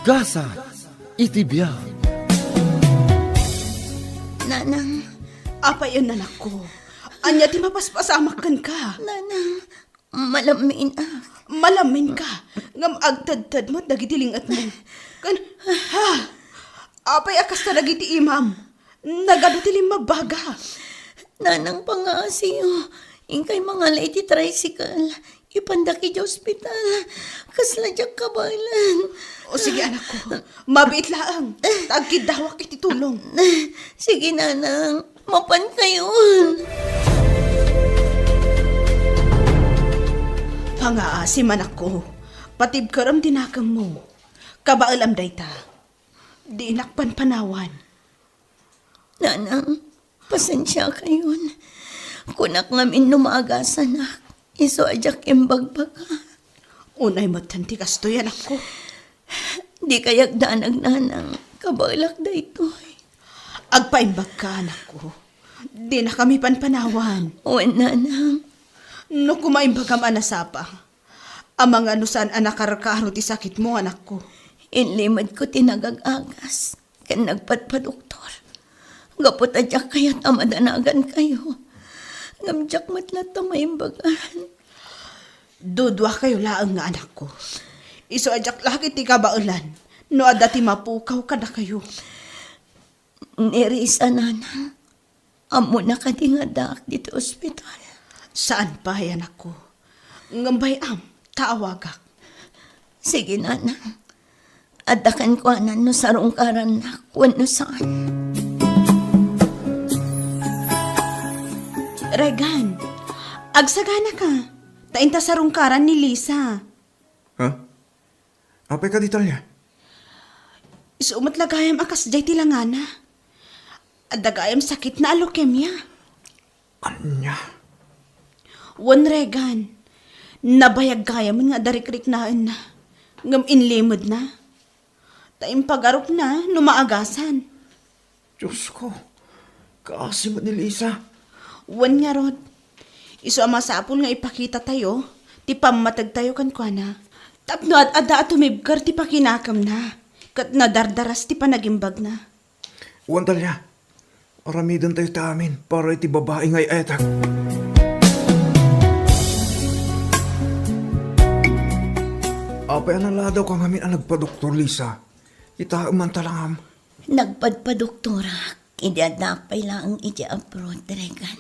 Gasa, itibiyag. Nanang, Apay yun, anak ko. Anya ti mapaspasamakan ka. nanang, malamin Malamin ka. Ngam agtad-tad mo, dagitilingat mo. Kan, ha? Apay akas talagi ti imam. Nagadutiling mabaga. Nanang pangasiyo, ingkay mga lady tricycle, ipandaki di ospital, kasladyak kabalan. O sige, anak ko. Mabait laang. Tagkid dawak iti tulong. Sige, nanang, mapan kayon. Pangaasim, anak ko. Patib karam dinakam mo. Kabaalam dayta. Di inakpan panawan. Nanang, pasensya kayon. Kunak namin numagasan na, iso ajak imbagbaga. Unay matanti kastoy, anak ko. Di kayak danag nanang, kabalak da ito'y. Agpaimbag ka, anak ko. Di na kami panpanawan. O nanang, No kumaimbag ka manasapa. Amang ano saan anak karakaro ti sakit mo, anak ko. inlimad ko tinagag-agas, kan nagpadpadoktor. Gapot adyak kaya't amadanagan kayo. Ngamjak matlat na maimbagan. Dudwa kayo laang nga, anak ko. Iso ajak laki ti kabaulan. No adati mapukaw ka na kayo. Nirisa nanang, amo na kadingadak dito ospital. Saan pa, anak ko? Ngambay taawagak. Sige nanang, adakan ko anan no sarungkaran na kung no saan. Regan, agsagana ka. Tainta sa rungkaran ni Lisa. Ha? Apay ka detalya? Isumat lagayam akas jay tilangana. Adagayam sakit na leukemia. Anya? Wan Regan, nabayag gayam nga darikrik naan na. Ngam inlimod na. Taim pagarok na, numaagasan. Diyos ko. Kaasimot ni Lisa. Wan nga rod. Iso amasapol nga ipakita tayo, ti pamatag tayo kan kwa na. Tapno at ada atumibkar ti pakinakam na. Kat nadardaras ti panagimbag na. Uwan talya. Aramidan tayo ta amin para iti babae ngay etak. Apay anala daw kang amin ang nagpa-doktor, Lisa. Itaang man talangam. Nagpadpadoktora, idadapay lang iti abroad, Regan.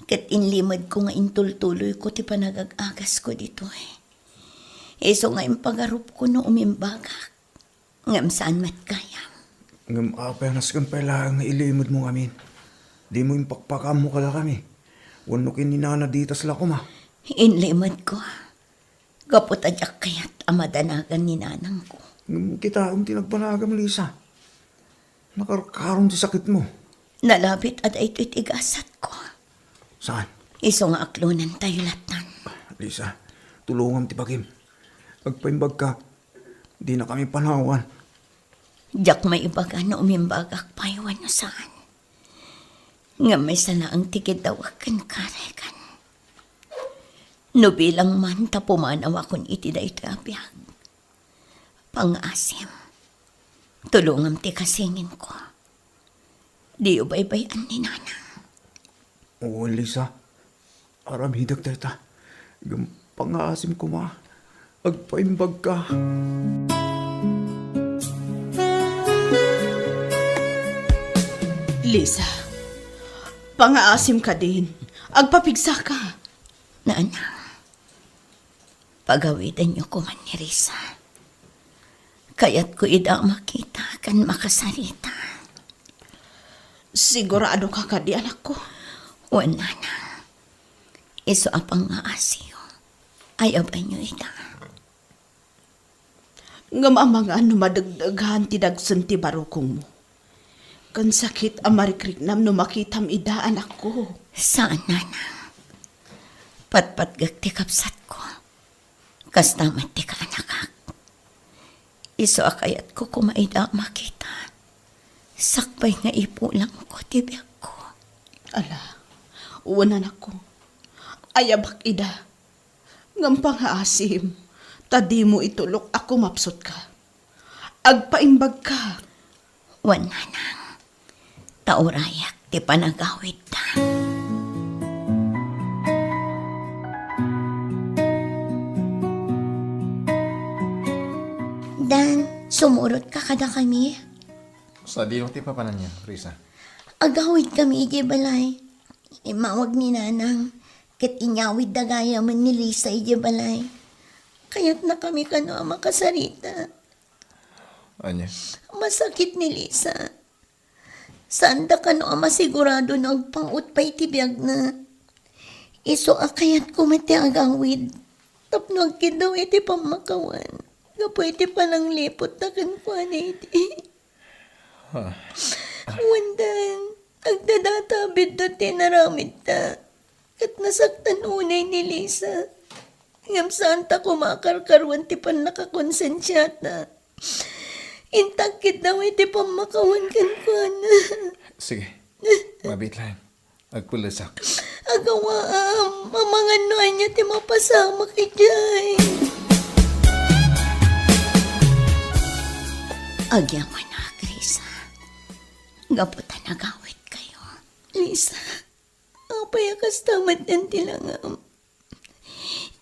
Kat inlimad ko nga intultuloy ko ti panagag-agas ko dito eh. Iso nga impagarup ko no umimbagak. Ngam saan mat kaya. Ngam apay naskan pala nga ilimod mo amin. Di mo impakpakam mo kala kami. Wano kininana dito sila kuma. Inlimad ko. Kapot adyak kaya't amadanagan ni nanang ko. Ngam kita ang tinagpanagam, Lisa. Nakarkarong ti sakit mo. Nalabit at ito'y tigasat ko. Saan? Iso nga aklonan tayo latan. Lisa, tulungan ti Bagim. Agpaimbag ka. Di na kami panawan. Diyak may ibaga na umimbagak paywan no saan. Nga may sana ang tikidawakan karekan. No bilang man tapumanaw akong iti da ito abiyag. Pangasim. Tulungam ti kasingin ko. Di ubay-bayan ni nanang. Oo, Lisa. Aramidag tayo ta. Pangaasim ko ma. Agpaimbag ka. Lisa, pangaasim ka din. Agpapigsa ka. Nanang, pagawitan niyo ko man ni Risa. Kaya't ko ida makita kan makasarita. Sigurado ka ka di, anak ko. Wala na. Iso apang nga asiyo. Ayaw ba niyo ida? Ngam ang mga madagdaghan ti dagsun ti barukong mo. Kan sakit amarikrik-nam no makitam ida, anak ko. Saan, nanang? Patpat ti kapsat ko. Kastamat ti ka anakak. Iso akayat ko kumaida makita. Sakbay nga ipo lang ko ti biyak ko. Ala, uwan, anak ko. Ayabak ida. Ngam pangaasim, tadi mo itulok ako mapsot ka. agpaimbag ka. Wan na nang. Taurayak ti panagawid ta. Dan, sumurot ka kada kami. Sa di ti papanan niya, Risa. Agawid kami, igibalay. Imawag ni nanang. Kat inyawid da gaya man ni Lisa, igibalay. Kaya't na kami kano ang makasarita. Anya? Masakit ni Lisa. Saan da kano ang masigurado ng pangut pa'y tibiyag na. Iso akayat kumati agawid. Tapno ang kidaw iti pamakawan. Gapo iti palang lipot na kankuan iti. Wandan, agdadatabid na tinaramid ta. Kat nasaktan unay ni Lisa. Ngam saan ta kumakarkarwan ti pan nakakonsensyata. Intagkit daw iti pamakawan kankuan. Sige, mabit lang. Agpulasak. Agawaam, mamanganuan niya ti mapasamak ijay. Agyaman na, Krisa. Gaputan nagawit kayo. Lisa, apay akas tamad ng tilangam.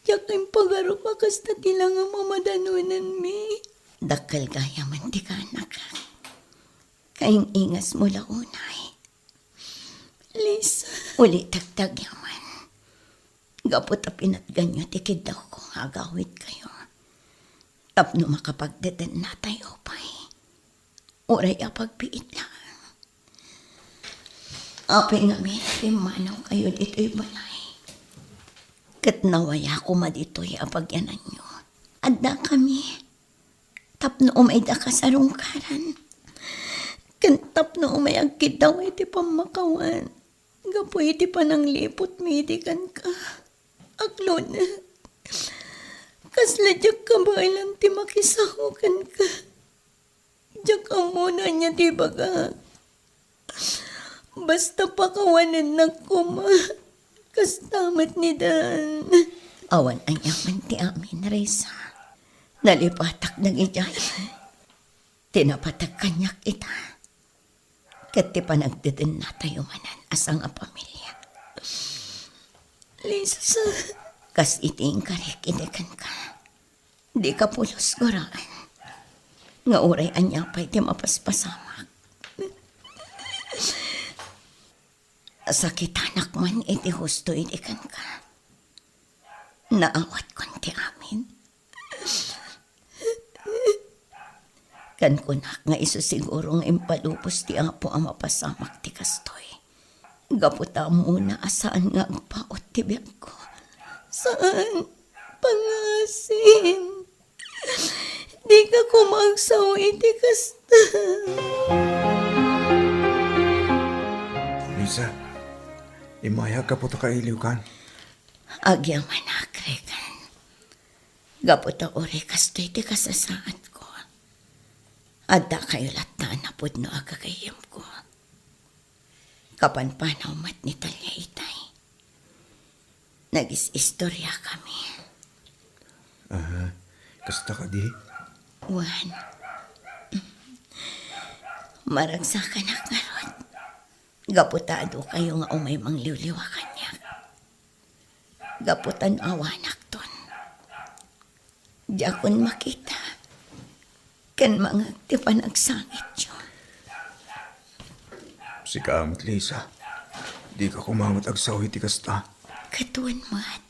Yak ang pagaro makasta tilangam mamadanunan mi. Dakal gaya man di ka anak. Kayong ingas mo launay. Lisa. Uli tagtag yaman. Gapot a pinatganyo tikid daw kung agawit kayo. Tapno makapagdeden na tayo pa'y. Uray a pagpiit lang. Apay nga mi, timanaw kayo dito'y balay. Kat nawaya ko madito'y apagyanan nyo. Adda kami. Tapno umay da ka sa rungkaran. Kantap na umay agkid daw iti pamakawan. Gapo iti panang lipot midikan ka. Aklon. Kasla diyak ka ba ilang ti makisahukan ka. Diyak ang muna niya ti baga. Basta pakawanan na kuma. Kastamat ni Dan. Awan ang yaman ti amin, Risa. Nalipatak ng ijay. Tinapatak kanyak ita. Kat ti panagdeden na tayo manan asang a pamilya. Lisa, kas iting karek idekan ka. Di ka pulos goraan. Nga uray anya pa'y ti mapaspasamak. Sakit anak man iti husto idekan ka. Naawat kon ti amin. Kan kunak nga iso sigurong impalupos ti apo ang mapasamak ti kastoy. Gaputa muna asaan nga ang paot ti biyag ko. Saan? Pangasim. Di ka kumagsaw iti kasta. Lisa, imayag ka po ta kailiw kan. Agyaman na, Krekan. Gaputa ori kastoy ti kasasaad ko. Adda kayo lataan na pud no agagayam ko. Kapanpanaw mat ni Talya itay. Nagis-istorya kami. Kasta ka di? Juan. Maragsakan na karot. Gaputado kayo nga umay mangliwliwa kanya. Gaputan awanak ton. Diakon makita. Kan mga ti panagsangit yun. Sikamot, Lisa. Di ka kumamot agsaw iti kasta. Katuan mat.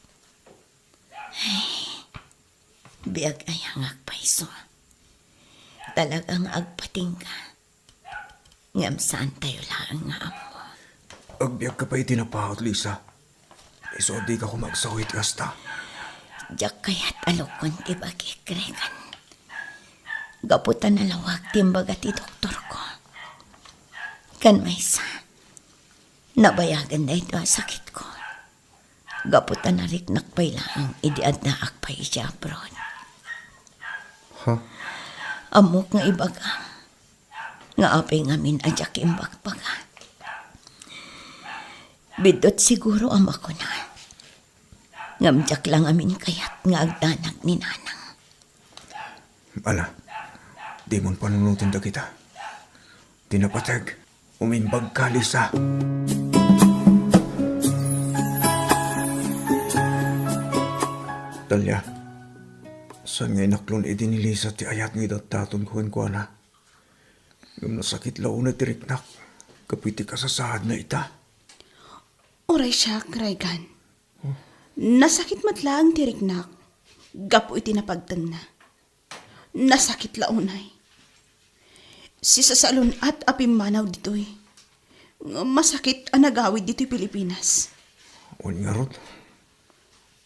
Ay, biag ayang agpaiso. Talagang agpating ka. Ngam saan tayo lang nga amo. Agbiag ka pa itinapahot, Lisa. Iso di ka kumagsaw iti kasta. Diyak kaya't alokon ti bagi Krekan. Gaputan na lawag timbaga ti doktor ko. Kan maysa. Nabayagan na ito ang sakit ko. Gaputan na riknak pa'y lang idiad na akpay siya abroad. Amok nga ibagang. Nga apay ngamin adyak imbagbaga. Bidot siguro ama ko na. Ngamjak lang amin kayat nga agdanag ni nanang. Ala, Di mon panunutin da kita. Tinapatag, umimbag ka, Lisa. Talya, saan nga inaklon ni Lisa ti ayat nga idataton ko na. Ngam nasakit lao na tiriknak, kapiti kasasahad na ita. Oray siya, Raygan. Nasakit matlaang tiriknak. Gapo iti napagtan na. Nasakit launay. Si sasalon at apimanaw dito'y. Masakit ang nagawid dito'y Pilipinas. O nga rod,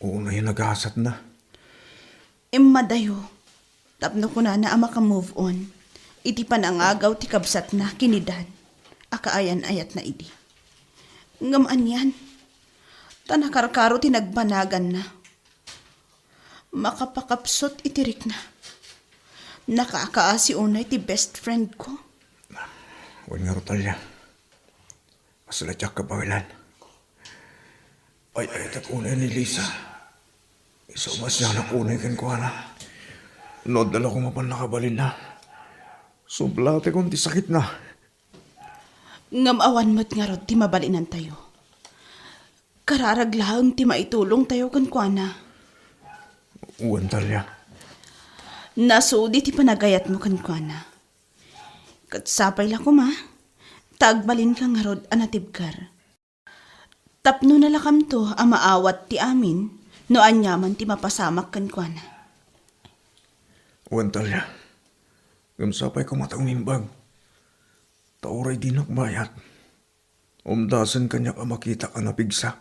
una yung naghasat na. Madayo. Tapno ko na ama ka move on. Iti panangagaw ti kabsat na kinidan. Akaayan ayat na idi. Ngamaan yan. Tanakarkaro tinagbanagan na. Makapakapsot itirik na. Nakakaasi unay ti best friend ko. Huwag nga Rotalya. Masaladyak ka bawilan. Ay at unay ni Lisa. Isumas niya na unay kan ko na. Nod dala ko mapan nakabalin na. Sublate kong ti sakit na. Ngamawan mo't nga rod ti mabalinan tayo. Kararaglaang ti maitulong tayo kan ko na. Uwan Talya. Nasudi ti panagayat mo kan ko na. Katsapay la ko ma. Tagbalin ka nga rod anatibkar. Tapno na lakam to ang maawat ti amin no anyaman ti mapasamak kan ko na. Uwan Talya. Gamsapay ko matang mimbag. Tauray di nakbayat. Umdasan kanya ka makita ka napigsa.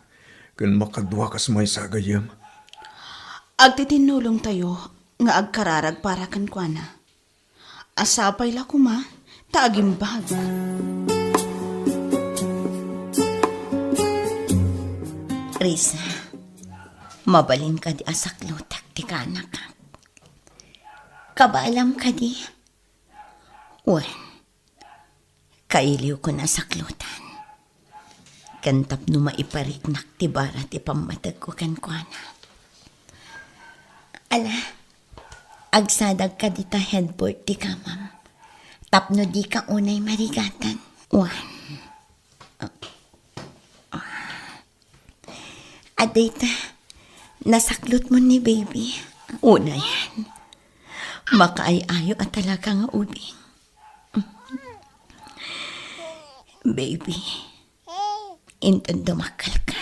Kan makadwa kas may sagayam. Agtitinulong tayo nga agkararag para kan ko na. Asapay la ko ma. Taagimbag. Risa, mabalin ka di asaklutak ti kanak. Kabalam ka di. Wan, kailiw ko na saklutan. Kantap no maipariknak ti bara ti pamatag ko kan na. Ala, agsadag ka di ta headboard ti kamam. Tapno di ka unay marigatan. Wan. Adeta, nasaklot mo ni baby. Una yan. Makaayayo at talaga nga ubing. Baby, inton dumakal ka.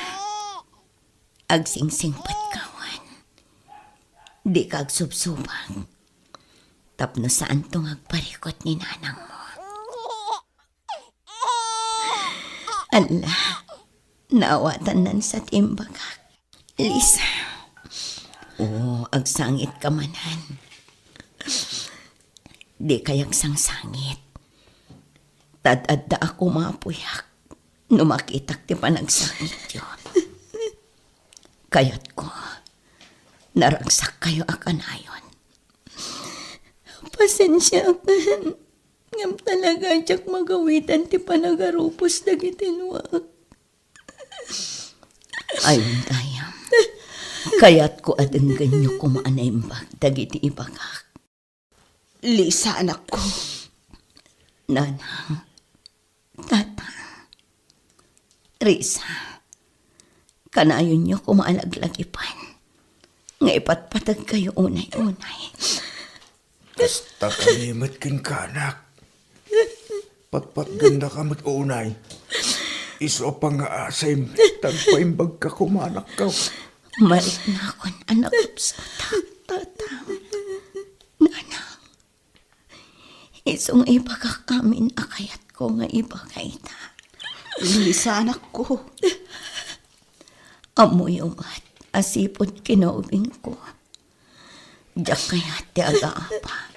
Agsingsing patkawan. Di ka agsubsubang. Tapno saan tong agparikot ni nanang mo. Allah, naawatan nan sa timbagak. Lisa, agsangit ka manan. Di kayak sangsangit. Tadadda ako mapuyak. Numakitak ti panagsangit yun. Kayat ko, naragsak kayo akanayon. Pasensya kan. Ngam talaga jak magawitan ti panagarupos dagitinwag. Ayun tayam. Kayat ko adeng ganyo kumaanaimbag dagiti ibagak. Lisa, anak ko. Nanang, tata, Risa, kanayon nyo kumaalaglagipan. Nga ipatpatag kayo unay-unay. Basta kalimot kin kanak. Patpat ganda ka unay. Iso pa nga asay, tagpaimbag ka kumanak ka. Marik na akong anak sa tata. Nanang, isong ibagak amin akayat ko nga ibagay ta. Lisa, anak ko. Amoy umat, asipod kinaubing ko. Diyak kaya ti aga-apa.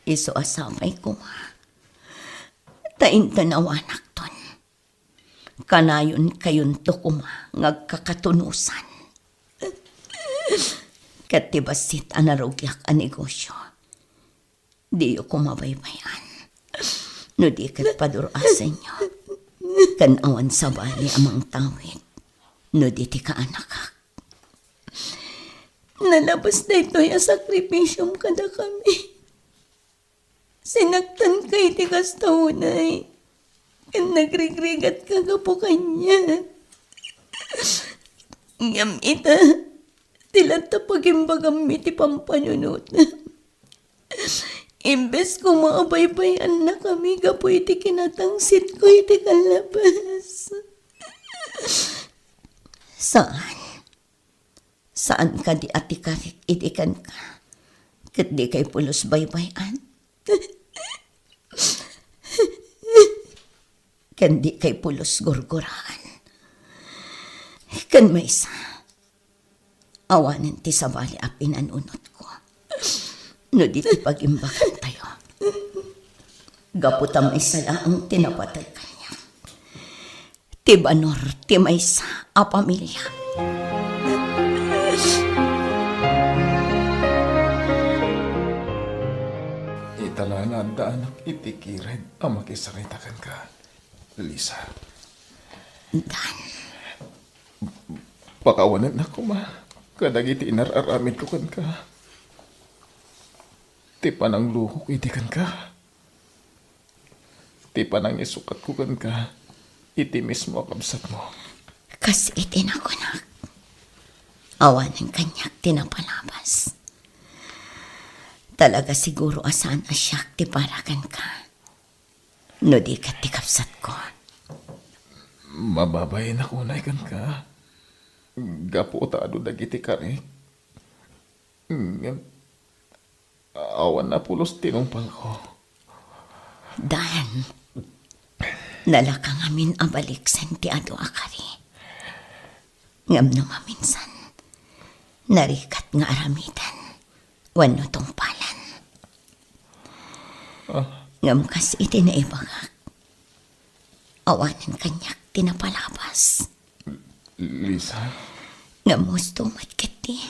Iso asamay ko nga. Taintanawanak ton. Kanayon kayon to kuma ngagkakatunusan. Katibasit anarugyak a negosyo. Di ko mabaybayan. No di kat padurasan nyo. Kanawan sa bali amang tawid. No di ti ka anakak. Nalabas na ito'y sakripisyong kada kami. Sinaktan kay ti kastaunay. Kan nagrigrigat ka po kanya. Ngam ita, tilata pagimbagam iti pampanyunot. Imbes ko maabaybayan na kami gapo iti kinatangsit ko iti kalabas. Saan? Saan ka di atikarik itikan ka? Kat di kay pulos baybayan? Kan di kay pulos gurguraan? Kan may isa, awanan ti sabali a pinanunot ko. No di ti pagimbakan tayo. Gaputa may sala ang tinapatay kanya. Ti banor, ti may isa a pamilya. Itala na daan ang itikired ang makisaritakan ka, Lisa. Dan, Pakawanan na ko ma. Kadagiti inararamid ko kan ka. Ti panang luhok iti kan ka. Ti panang isukat ko kan ka. Iti mismo kabsat mo. kas itinakunak. Awanan kanyak tinapalabas. Talaga siguro asan asyak ti parakan ka. No di ka ti kapsat ko. Mababayin ako na ikan ka. Gapo taado dagiti kari. Awan na pulos tinumpal ko. Dan, nalakang amin abalik sen ti ado akari. Ngam no maminsan, narikat nga aramitan, wano tong palan. Ngam kas iti na ibagak, awanan kanyak tinapalabas. Lisa, Ngam gusto matkiti,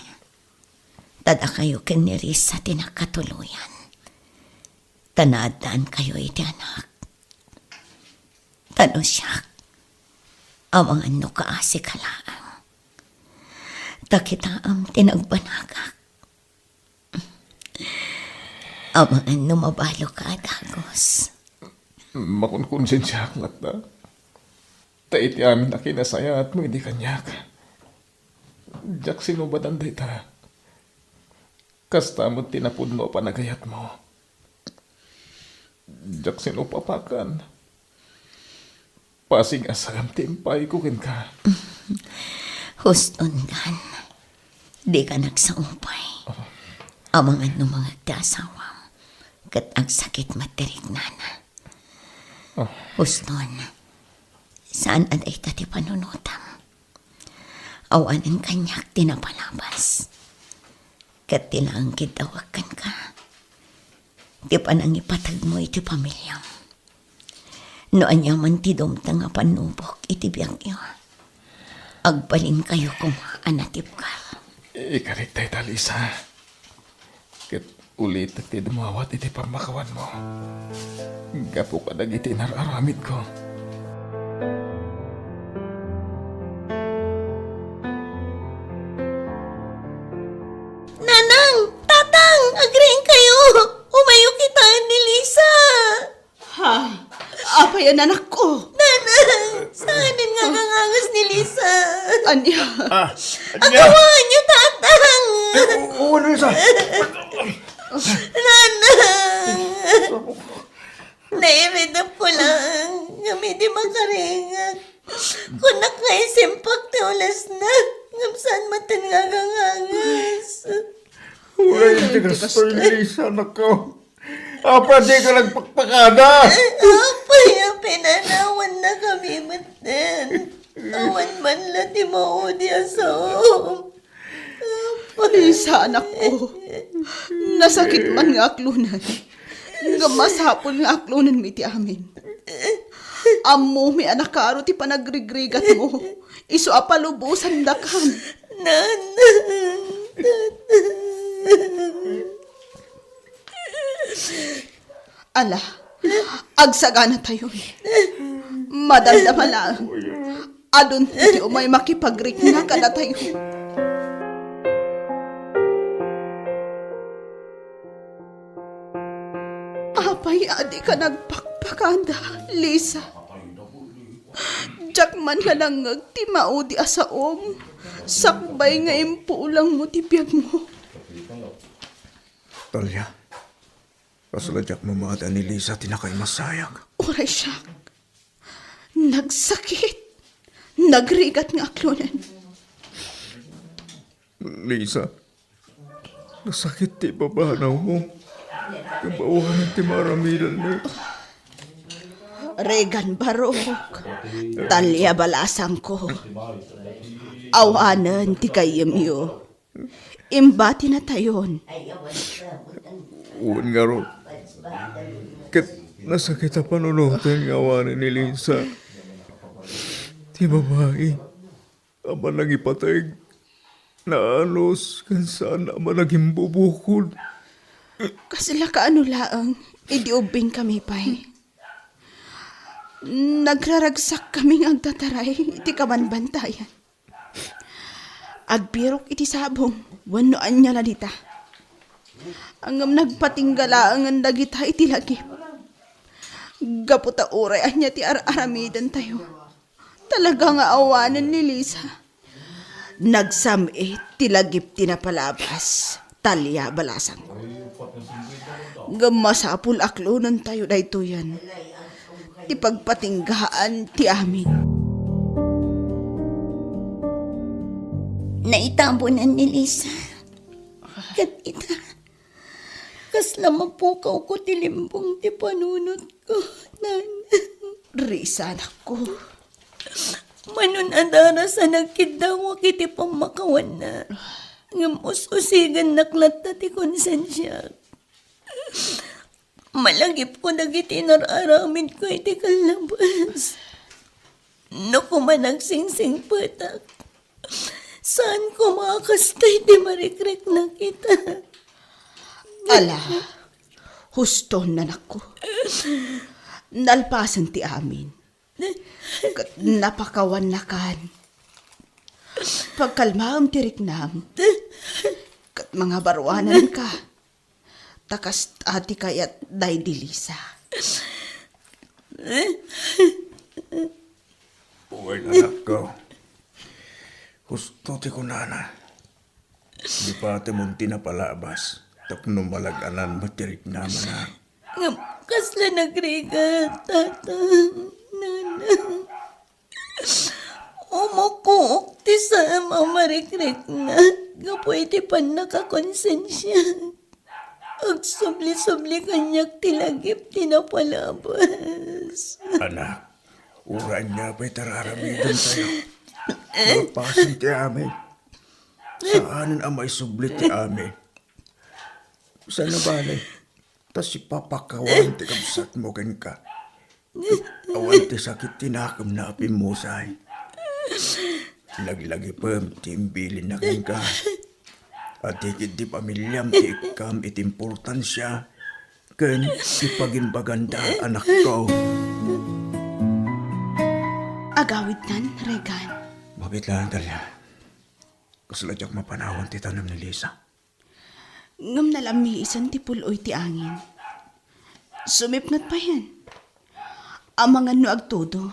tada kayo kaniris sa tinakatuluyan. Tanadaan kayo iti anak. Tano siya, awangan no kaasi kalaang. Takitaam tinagbanagak. Awangan no mabalo ka dagos. makunkonsensya aklat na. Taiti amin na kinasaya at mo hindi kanyak. Jak sinubadan dita. Kasta mo tinapudno panagayat mo. Jak sinupapakan. Pasing asam timpay kukin ka. Huston gan, di ka nagsaupay. Amangan no mga dasawam, kat ang sakit materig nana. Huston, saan aday tati panunutam? Awanan kanyak tinapalabas. Kat tilang kitawakan ka. Di pa nang ipatag mo iti pamilyam. No anya man ti dumta nga panubok iti biyang iyo. Agbalin kayo kung anatip ka. Ikaritay talisa. Kat ulit at ti dumawat iti pamakawan mo. Gapo ka dagiti nararamid ko. Nanang! Tatang! Agreeing kayo! Umayo kita ni Lisa! Ha? Apa yan anak ko? Nanang! Saanin nga kangangas ni Lisa? Anya? Agawan niyo, tatang! Oo, Lisa. Nanang! Nairidap ko lang. Kami di makaringag. Kung nakaisimpak ti ulas na. Ngamsaan matan nga kangangas. Wala yung tigastoy ni Lisa, anak ko. Apa, di ka nagpakpakada. Apay, pinanawan na kami matan. Awan man la ti maudi asom. Lisa, anak ko. Nasakit man nga aklunan. Gamasapon nga aklunan mi ti amin. Amo mi anak karo ti panagrigrigat mo. Iso apalubusan dakan. Nanang! Ala, agsagana tayo. Madaldama lang. Adun ti umay makipagrik na kada tayo. apay adi ka nagpakpakanda, Lisa. Jakman ka lang ti maudi asaom. Sakbay nga impuulang mo ti biyag mo. Talya, kasaladyak mamata ni Lisa tinakay masayag. Oray siya. Nagsakit. Nagrigat nga aklonan. Lisa, nasakit ti babanaw mo. Kabawahan ti maramilan mo. Regan Barok. Talya balasang ko. Awanan ti kayemyo. Imbati na tayon. Uwan nga ro. Kat nasakit ang panunutan ng awanan ni Lisa. Ti babae. Ama nang ipatay. Naalos kan saan ama naging bubukod. Kasila ka ano laang. Idiubing kami pa'y. Nagraragsak kaming agtataray. Iti kamanbantayan. Agbirok iti sabong. Wanoan niya lalita. Angam nagpatinggala ang dagita iti lagi. Gaputa uray niya ti aramidan tayo. Talaga nga awanan ni Lisa. Nagsamit ti lagip tinapalabas. Talya balasang ko. Gamasapul aklonan tayo dayto yan. Ti pagpatinggaan ti amin. Naitambunan ni Lisa. Kat ita, kasla mapukaw ko tilimbong ti panunot ko, nan. Risa, anak ko. Manon adara sa nagkidawa kiti pamakawan na. Ngamususigan naklat ti konsensya. Malagip ko nagiti nararamid ko iti kalabas. No kumanagsingsing patak. Saan ko makakastay di marikrek na kita? Ala, husto na nako. Nalpasan ti amin. Kat napakawan na kan. Pagkalmaam ti riknam. Kat mga barwanan ka. Takas ati kayat day di Lisa. Uwan anak ko. Gusto ti ko nana. Di pa ati mong tinapalabas. Tapno malaganan matirik naman na. Kasla nagrigat, tata, nana. Umukuok ti sa mamarikrek na. Gapoy ti pan nakakonsensya. Agsubli-subli kanyak tilagip tinapalabas. Anak, uran niya pa'y tararamidan tayo. Malpasan ti amin. Saan ang may sublit ti amin? Saan na balay? Tas ipapakawan ti kamsat mo kan ka. Awan ti sakit tinakam na apimusay. Lagi-lagi pam ti imbilin na kan ka. At higit di pamilyam ti ikam iti importansya. Ken ti paginbaganda anak ko. Agawid nan, Regan. Mabit lang talya. Kasaladyak mapanawan ti tanam ni Lisa. Ngam nalamiisan ti puloy ti angin. Sumipnat pa yan. Amangan no agtudo.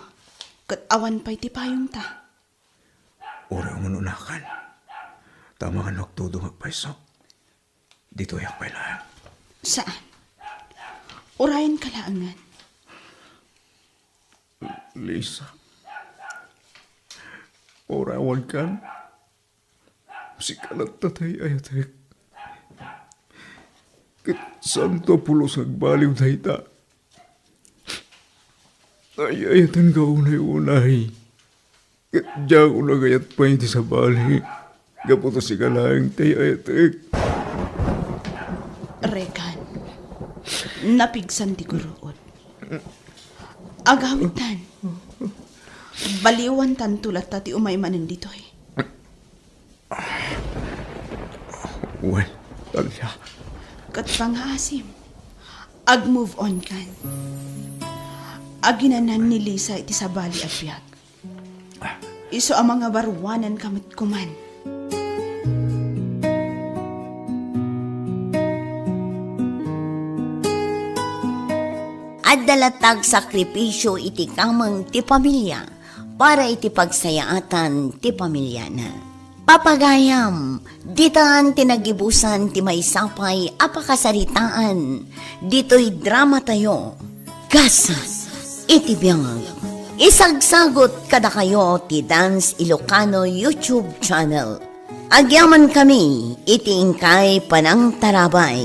Kat awan pa'y ti payong ta. Ura ang ununakan. Tama ka nagtudo magpaiso. Dito yak pa'y lang. Saan? Urayan kalaangan. Lisa. Orawan kan. Si kalat tatay ayatek. Kat santo pulos agbaliw dayta. Ay ayatan ka unay-unay. Kat diyan unagayat pa hindi sa bali. Gaputo si kalaang tay ayatek. Regan. Napigsan ti guruot. Agawitan. Baliwan tan tulat tati umay manan ditoy. Well, talya. Kat pangasim. Ag-move on kan. Aginanan ni Lisa iti sa bali at biyag. Iso ang mga barwanan kamit kuman. at dalatag sakripisyo iti kamang ti pamilya para iti pagsayaatan ti pamilya na. Papagayam, ditan tinagibusan ti maysapay apakasaritaan, dito'y drama tayo, gasa, iti biyang. Isagsagot kada kayo ti Dance Ilocano YouTube channel. Agyaman kami, iti ingkay panang tarabay.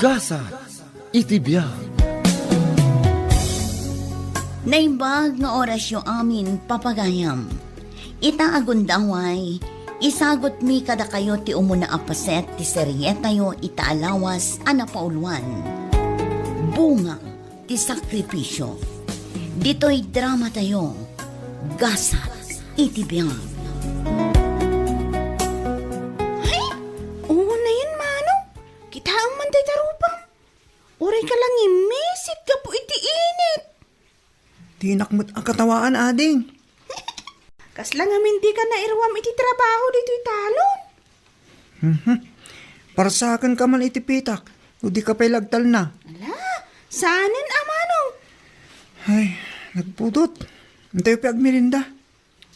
Gasa, itibiyang. Naimbag nga orasyo amin papagayam. Ita agundaway, isagot mi kada kayo ti umuna apaset ti seryeta yo itaalawas anapauluan. Bunga ti sakripisyo. Dito'y drama tayo. Gasa, itibiyang. Ay, oo na yun, Manong. Kita ang manday tarupang. Uray ka lang imisit ka po iti init. Tinakmat ang katawaan, ading. Kasla nga hindi ka na irwam iti trabaho dito italon. Para sa akin ka man itipitak, o di ka pa'y lagtal na. Ala, saanin Manong? Ay, nagpudot. Antay pa agmirinda.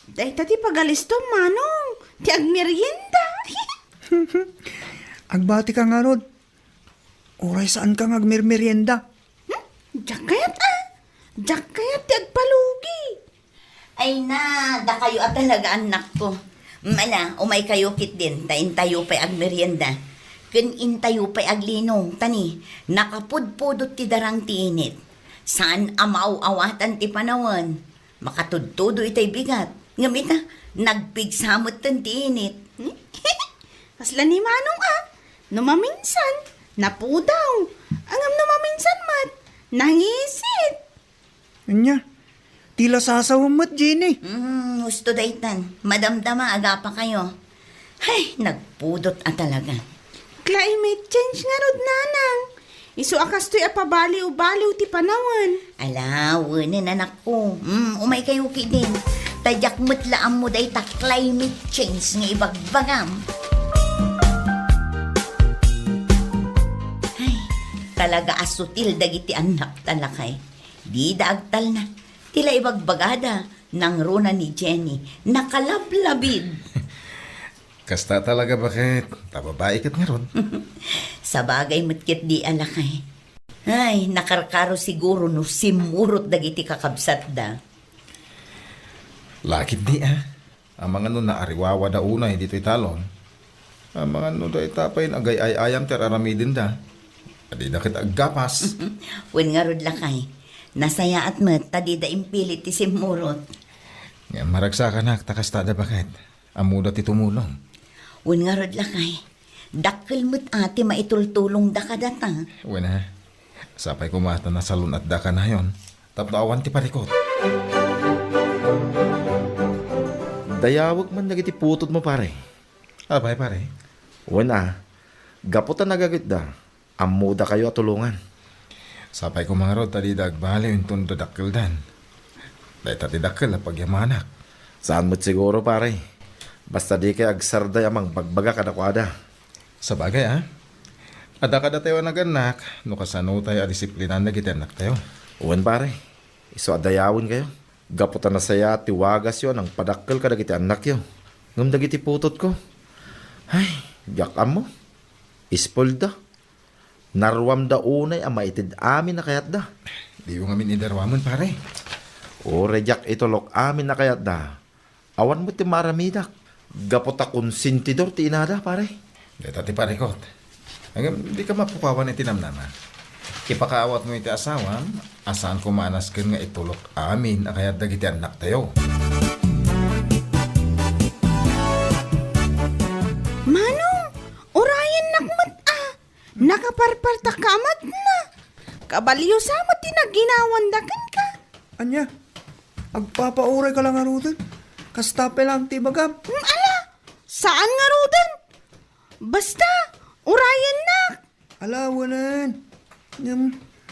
Dahil tati pagalisto, Manong. Ti agmerienda. Agbati ka nga, Rod. Oray saan ka nga agmirmerienda? Diyak kayat Diyak kayat ti agpalugi. Ay na, da kayo at talaga anak ko. Mala, umay kayo kit din, tain tayo pa'y agmerienda. Kun intayo pa'y aglinong, tani, nakapudpudot ti darang tinit. Saan amaw-awatan ti panawan? Makatudtudo itay bigat. Ngamita, nagpigsamot tan tinit. Kasla ni Manong numaminsan, napudaw. Angam numaminsan mat, nangisit. Anya, tila sasawang mat, Jenny. Gusto daytan, madamdama aga pa kayo. Ay, nagpudot at talaga. Climate change nga rod, Nanang. Isu akas to'y apabaliw-baliw ti panawan. Ala, wanan anak ko. Umay kayo kidin. Tadyak mutlaan mo day ta climate change nga ibagbagam. Ay, talaga asutil dagiti anak talakay. Di daagtal na. Tila ibagbagada ng runa ni Jenny. Nakalablabid. Kasta talaga bakit? Tababae kat nga ron. Sa bagay matkit di alakay. Ay, nakarkaro siguro no simurot dagiti kakabsat da. Lakit di Ang mga nun na ariwawa da unay dito italon. Ang mga nun da itapay agay ay ayam ter aramidin da. Adi na kita aggapas. Wen nga rod lakay. Nasaya at mat, tadi da impilit ti simurot. Nga maragsa na, takastada bakit? Amuda ti tumulong. Wen nga rod lakay. Dakkel mo't ati maitultulong da kadata. Wena, sapay kumata na salon at daka na yon. Tapdaawan ti parikot. Dayawag man nagiti putod mo, pare. Abay pare. Wala, gaputan nagagit da. Amuda kayo at tulungan. Sapay ko mga rod, tadi dagbali yung tundo dakkel dan. Dahil tati dakkel na pagyamanak. Saan mo't siguro, pare? Basta di kay agsarday amang bagbaga kadakwada. Sa bagay Ada kada tayo naganak, no kasano tayo disiplinan na gitanak tayo. Uwan, pare. Iso adayawin kayo. Gaputan na saya tiwagas yon ang padakkel kadagiti anak yo. Ngam dagiti putot ko. Ay, yakam mo. Ispolda. Narwam da unay ang maitid amin na kayat da. Di yung amin idarwamon pare. O rejak itolok amin na kayat da. Awan mo ti maramidak. Gapota konsintidor ti inada, pare. Dahil tati pare kot. Hanggang di ka mapukawan itinamnama. Ipakaawat mo iti asawam, asaan kumanas ka nga itulok amin na kayat dagiti anak tayo. Manong, orayan nakmat nakaparparta kamat na. Kabalyo sama tinaginawandakan ka. Anya, agpapauray ka lang nga, Rudan. Kastape lang ti bagam. Ala, saan nga rodan? Basta, orayan nak. Alawanan.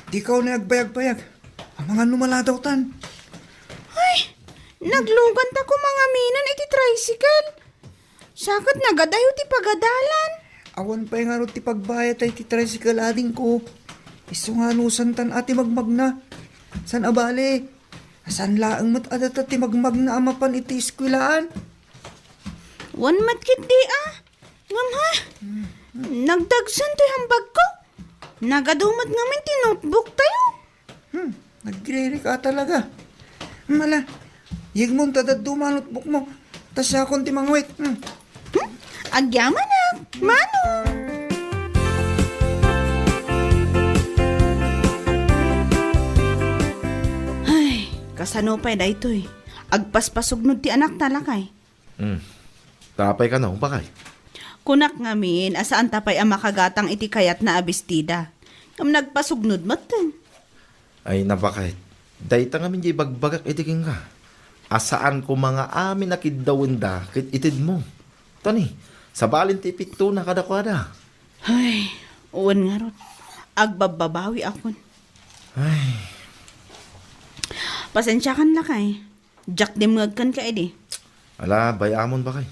Di ka na agbayag-bayag. Ang mga numaladaw tan. Ay, naglugan ta ko mga minan iti tricycle. Sakat nagadayo ti pagadalan. Awan pa nga ro ti pagbayat ay ti tricycle ading ko. Iso nga nusan tan ati magmagna. San abale? San laang mat adat ti magmagna amapan iti eskwilaan? Wan matkit di Ngam ha? Nagdagsan to'y hambag ko. Nagadumat ngamin ti notebook tayo. Nagre ka talaga. Mala, yag mo tadad dumanotbook mo. Tas akong ti mangwit. Agyaman na, mano? Ay, kasano pa'y da ito'y. Agpaspasugnod ti anak talakay. Tapay ka na, bakay. Kunak ngamin, asaan tapay ang makagatang iti kayat na abistida. Kam nagpasugnod matin. Ay, nabakay. Dayta nga min di bagbagak itiking ka. Asaan ko mga amin nakidawin da, kit itid mo. Tani, sa balin ti pito na kadakwada. Ay, uwan nga ron. Agbababawi akon. Ay, Pasensya kan lakay. Jack dimngag ka edi. ala, bayamon bakay.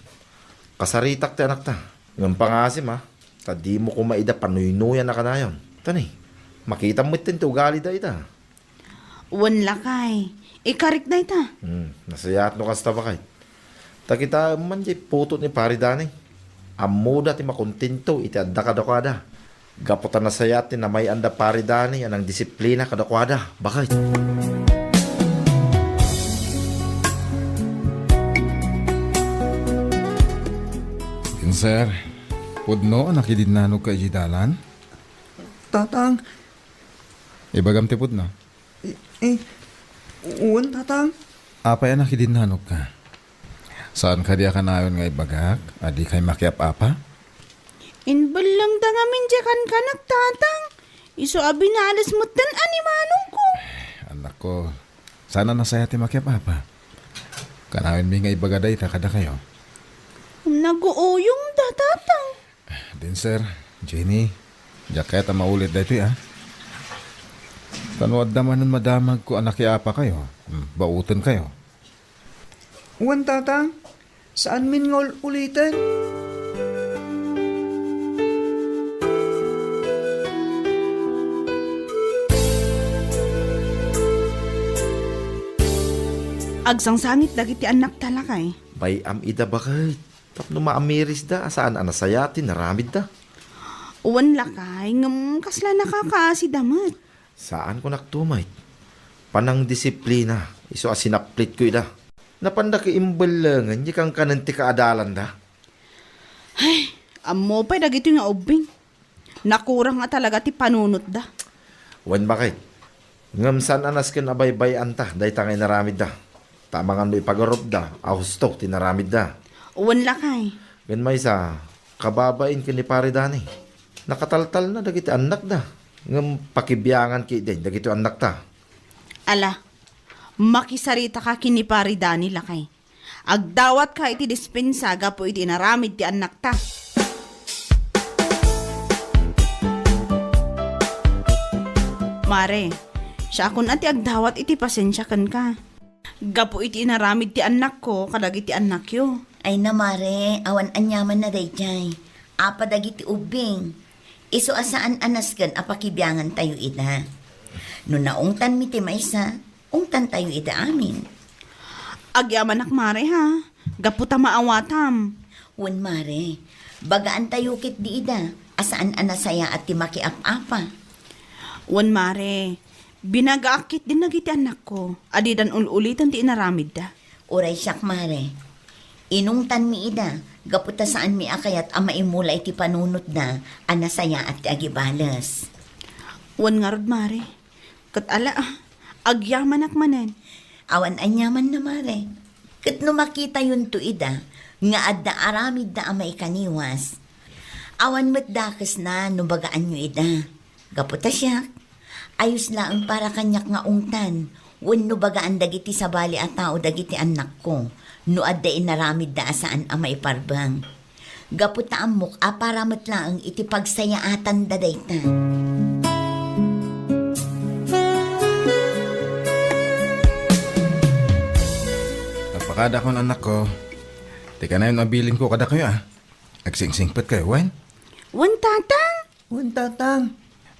Kasaritak ti anak ta. Ngam pangasim ha. Tadi mo kumaida panuynuyan na kanayon. Tani, makita mo itin ti ugali da ita. Uwan lakay. Ikarik na ita. Nasayat no kasta bakay. Takita man di putot ni paridani. Amuda ti makontinto iti adda kadakwada. Gaputan na sayat ti namay anda paridani anang disiplina kadakwada. Bakay. Sir, pudno nakidinanog ka dalan? Tatang, Ibagam ti pudno. uwan tatang. Apay nakidinanog ka? Saan ka diya ka nayon nga ibagak? Adi kay makiap-apa? Inbal lang da ngamin kan kanak tatang. Iso abi na alas mo tan animanong ko. Anak ko, sana nasaya ti makiap-apa. Kanawin mi nga ibagaday ta kada kayo. Nag-uuyong da tatang. Din sir, Jenny, jaket ang maulit da ito Kanuad naman ng madamag ko anak apa kayo. Bautan kayo. Uwan tatang, saan min nga ulitin? Agsangsangit dagiti anak talakay. Bayam ida bakay. Tapno maamiris da, asaan anasayati, naramid da. Uwan lakay, ngam kasla nakakaasi damat. Saan ko naktumay? Panang disiplina, iso asinaplit ko ida. Napanda ka imbalangan, di kang kananti kaadalan da. Ay, amo pa'y dagito nga ubing. Nakurang nga talaga ti panunot da. Wan bakit? Ngam saan anas kin abay-bay anta, dahi tangay naramid da. Tamangan mo ipagarob da, ahusto, tinaramid da. Uwan lakay. Gan may sa kababain kin ni paridani. Nakataltal na dagiti anak da. Ngam pakibiyangan ki din, dagiti anak ta. Ala, makisarita ka kinipari Dani lakay. Agdawat ka iti dispensa gapo iti naramid ti anak ta. Mare, siya akon ati agdawat iti pasensya kan ka. Gapo iti naramid ti anak ko kadag iti anak yo. Ay namare, awan anyaman na dayjay. Apa dagiti ubing. Iso asaan anasgan apakibyangan tayo ida. No naungtan mi ti maysa, ungtan tayo ida amin. Agyaman ak mare ha. Gapo ta maawatam. Wen mare, bagaan tayo kit di ida. Asaan anasaya at ti makiap-apa. Wan mare, binagaakit din nagiti anak ko. Adidan ululitan ti inaramid da. Uray siyak mare. Inungtan mi ida, gaputa saan mi akayat ang maimulay ti panunot na anasaya at ti agibalas. Wan nga rod mare. Kat ala agyaman ak manen. Awan anyaman na mare. Kat no makita yun to ida, nga adda aramid da ang maikaniwas. Awan met dakas na no bagaan nyo ida. Gaputa siya. Ayos lang para kanyak nga ungtan. Wen no bagaan dagiti sabali at tao dagiti anak ko. No adda inaramid da asaan ang maiparbang. Gaputa ang mukha para matlaang iti pagsayaatan da dayta. Napakada ko anak ko. Tika na yun abilin ko kada kayo Agsingsingpat kayo, Wen? Wan tatang? Wan tatang.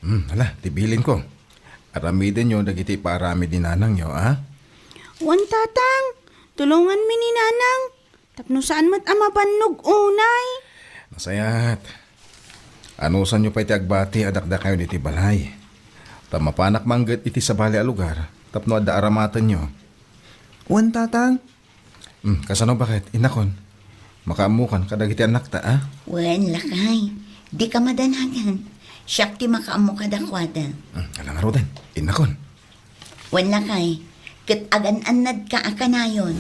Hala, tibilin ko. Aramidin nyo, dagiti parami din nanang nyo, ha? Wan tatang, tulungan mi ni nanang. Tapno saan mat ama bannog unay? Nasayat. Anusan nyo pa iti agbati, adakda kayo diti balay. Tamapanak manggat iti sa bali a lugar, tapno adda aramatan nyo. Wan tatang. Kasano bakit? Inakon. Makaamukan kadagiti anak ta, ha? Wen, lakay. Di ka madanagan. Siyak ti makaamo ka dakwada. Alang arudan, inakon. Wen, lakay. Kat agan-anad ka akanayon.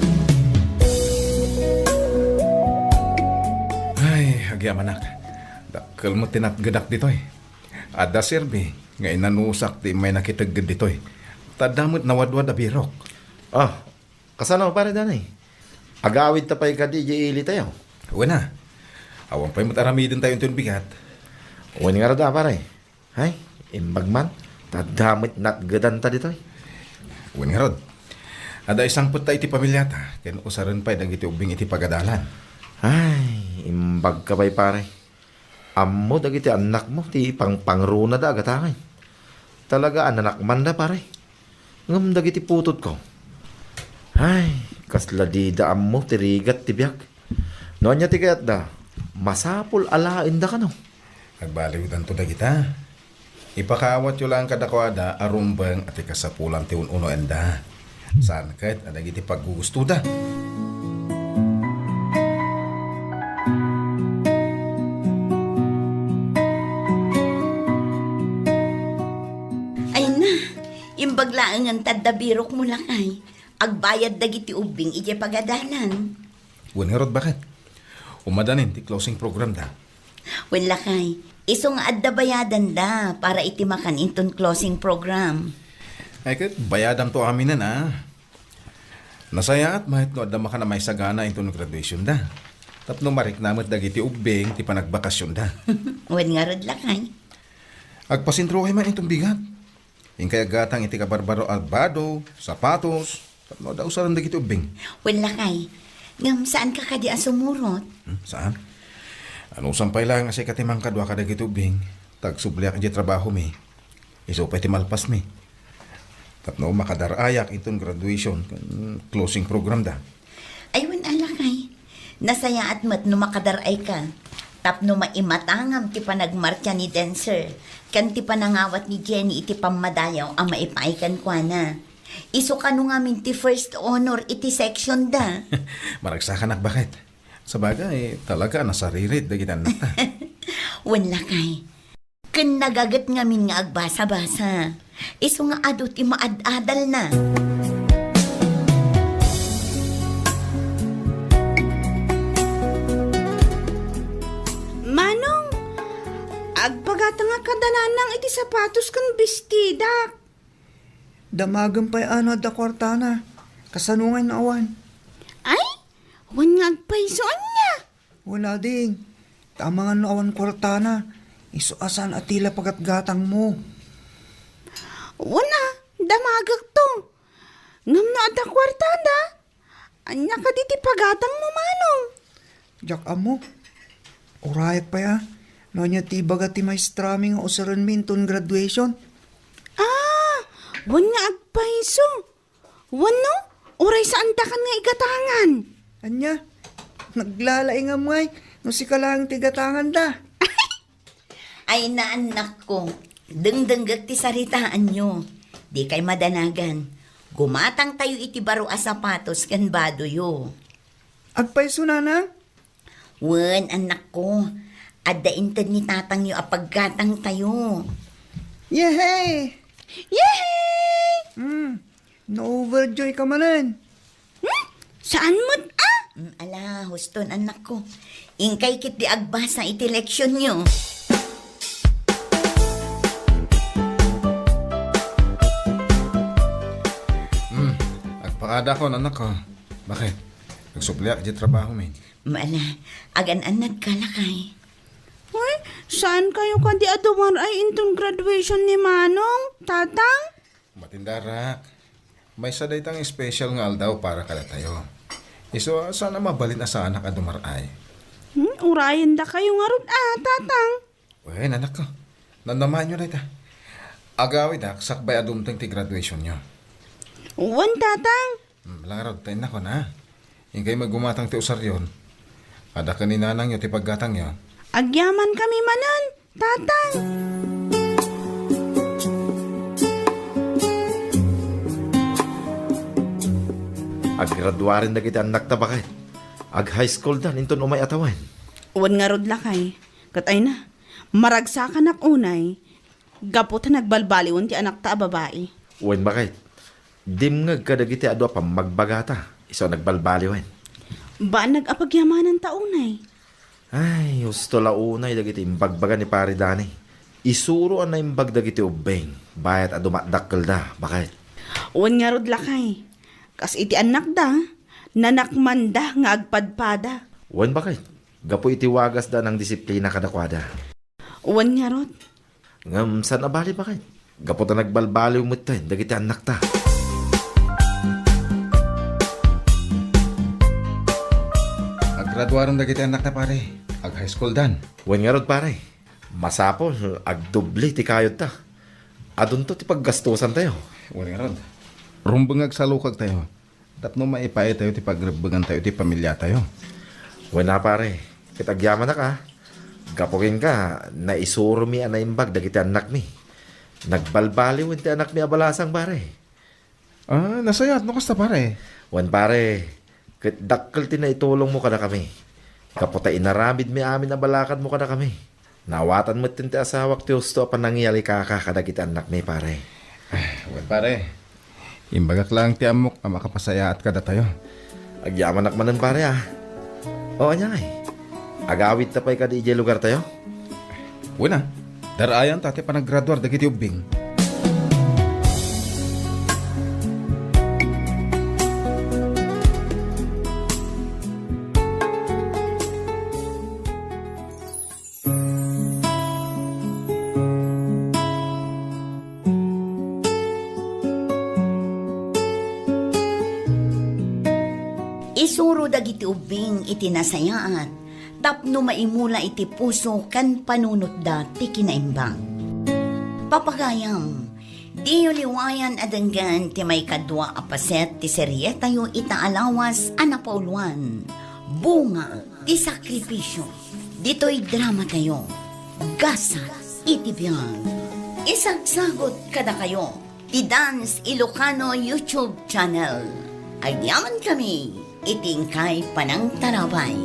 Ay, agyaman anak. Dakkel mo tinatgadak ditoy. Ada sirbi, nga inanusak ti may nakitaggad ditoy. Tadamot nawadwad a birok. Ah, kasano pare danay? Agawid ta pa'y kadi ili tayo. Wala. Awang pa'y mataramidin tayo itong bigat. Uwan nga rada pare. Hay, imbagman. Tadamit natgadan ta dito. Uwan nga rod. Ada isang puta iti pamilyata. Ken usaran pa'y dagiti ubing iti pagadalan. Ay, imbag ka ba'y pare. Ammo dagiti anak mo, ti pangruna da agatangay. Talaga anak man da pare. Ngam dagiti putot ko. Ay, kasla di da ammo, tirigat ti biyak. Noon niya ti kayat da, masapul alain da ka no. Agbaliwdan to dagita. Ipakawat yo lang kadakwada arumbang at ikasapulan ti uno enda. Saan kahit adagiti paggugusto da. Ay na, imbaglaan ang tadabirok mo lakay. Agbayad dagiti ubing iti pagadalan. Uwan nga rod bakit? Umadanin ti closing program da. Wen, lakay. Iso nga adda bayadan da para itimakan inton closing program. Ay kahit bayadam to amin na na. Nasaya at mahit no adda maka na may sagana itong graduation da. Tapno marik namit dagiti ubing ti panagbakasyon da. Wen nga rod lakay. Agpasintro man itong bigat. Yung kaya gatang iti kabarbaro albado, sapatos, tapno da usaran dagiti ubing. Wen, lakay. Ngam saan ka kadi asumurot? Saan? Ano sampay lang kasi katimang kadwa ka dagiti ubing. Tagsubliak iti trabaho mi. Iso pa iti malpas mi. Tapno makadarayak itong graduation, closing program da. Ay, wen, alakay. Nasaya at mat no makadaray ka. Tapno maimatangam ti panagmartya ni dancer. Kan ti panangawat ni Jenny iti pamadayaw ang maipaikan kwa na. Iso ka no ngamin ti first honor iti section da. Maragsakan ak bakit? Sa bagay, talaga nasaririt dagiti anak ta. Wen, lakay. Ken nagagat ngamin nga agbasa-basa. Iso nga adot ti maad-adal na. Manong, agpagata nga kadananang iti sapatos kan bestida. Damagan pa'y ano da kwartana. Kasanungan na awan. Ay, wan nga agpaisoan niya. Wala ding. Tama nga na awan kwartana. Isuasan at tila pagatgatang mo. Wana, damagak to. Ngam na ada kwartada. Anya ka diti pagatang mo, Manong. Jak amo. Urayak pa ya. No niya tibaga ti maestrami nga usaran minton graduation. Ah, wan nga agpaiso. Wano, oray saan da kan nga igatangan. Anya, naglalaing amay. No si kalang tigatangan da. Ay na anak ko, dengdenggag ti saritaan nyo. Di kay madanagan. Gumatang tayo iti baro a sapatos kan badoyo. Agpaiso na na. Wen, anak ko, adain tad ni tatang nyo apaggatang tayo. Yehey! Yay! Na-overjoy ka manan. Saan mo't ah? Ala, huston anak ko. Ingkay kit di agbasa iti leksyon nyo. Agpakada ko, anak ko. Bakit? Nagsubliak iti trabaho mi. Maala, agan-anad ka lakay. Ay, saan kayo ka di aduman ay intong graduation ni Manong, tatang? Matindarak. May saday tang special nga aldaw para kada tayo. Iso, sana mabalin na sa anak adumaray. Urayan da kayo nga ron tatang. Well, anak ko. Nandamaan nyo na ita. Agawid sakbay adumtang ti graduation nyo. Uwan, tatang. Langarod, tayo na ko na. Yung kayo maggumatang ti usaryon. Ada ka ni nanang nyo ti paggatang nyo. Agyaman kami manan, tatang. Aggraduarin na kita anak ta bakit? Ag high school dan, inton umay atawan. Uwan nga rod lakay. Katay na. Maragsakan ak unay. Gapot na nagbalbaliwan ti anak ta babae. Wen bakit? Dimngag ka dagiti ado pa magbagata. Iso nagbalbaliwen. Ba nag-apagyamanan ta unay? Ay, gusto launay dagiti imbagbaga ni pare Dani. Isuro na imbag dagiti ubeng. Bayat ado matdakkel da. Bakit? Uwan nga rod lakay. Kas iti anak da, nanakman da nga agpadpada. Wen bakit? Gapo itiwagas da ng disiplina kadakwada. Uwan nga rod. Ngam saan abali bakit? Gapo ta nagbalbaliw mo ito, dagiti anak ta. Aggraduaran dagiti anak na pare. Ag high school dan. Wen nga rod pare. Masapol, agdubli ti kayod ta. Adun to ti paggastusan tayo. Well, nga rod. Rumbangag sa lukag tayo. Tapno maipay tayo ti pagrebagan tayo ti pamilya tayo. Wen na pare, kitagyaman na ka. Gapokin ka, naisuro mi anaimbag dagiti anak mi. Nagbalbaliw ti anak mi abalasang pare. Ah, nasayat. No kasta pare. Wen pare, dakkel ti na itulong mo kada kami. Kaputa inaramid mi amin abalakad mo kada kami. Nawatan mo ti asawak ti husto pa nangyali kadagiti anak mi pare. Well, pare. Imbagak lang ti amok ang makapasaya at kada tayo. Agyaman nakmanan pare ah. Oo niya ay. Agawit ta pa'y kadi ije lugar tayo. Una, darayan tate pa naggraduar dagiti ubing. Isuro dagiti ubing iti nasayaat, tapno maimula iti puso kan panunot da ti kinaimbang. Papagayam, di liwayan adanggan ti may kadwa apaset ti serye tayo itaalawas anapauluan. Bunga ti sakripisyo. Dito'y drama tayo. Gasa iti biyang. Isagsagot kada kayo. Ti Dance Ilocano YouTube channel. Ay diyaman kami. Itingkay panang tarabay.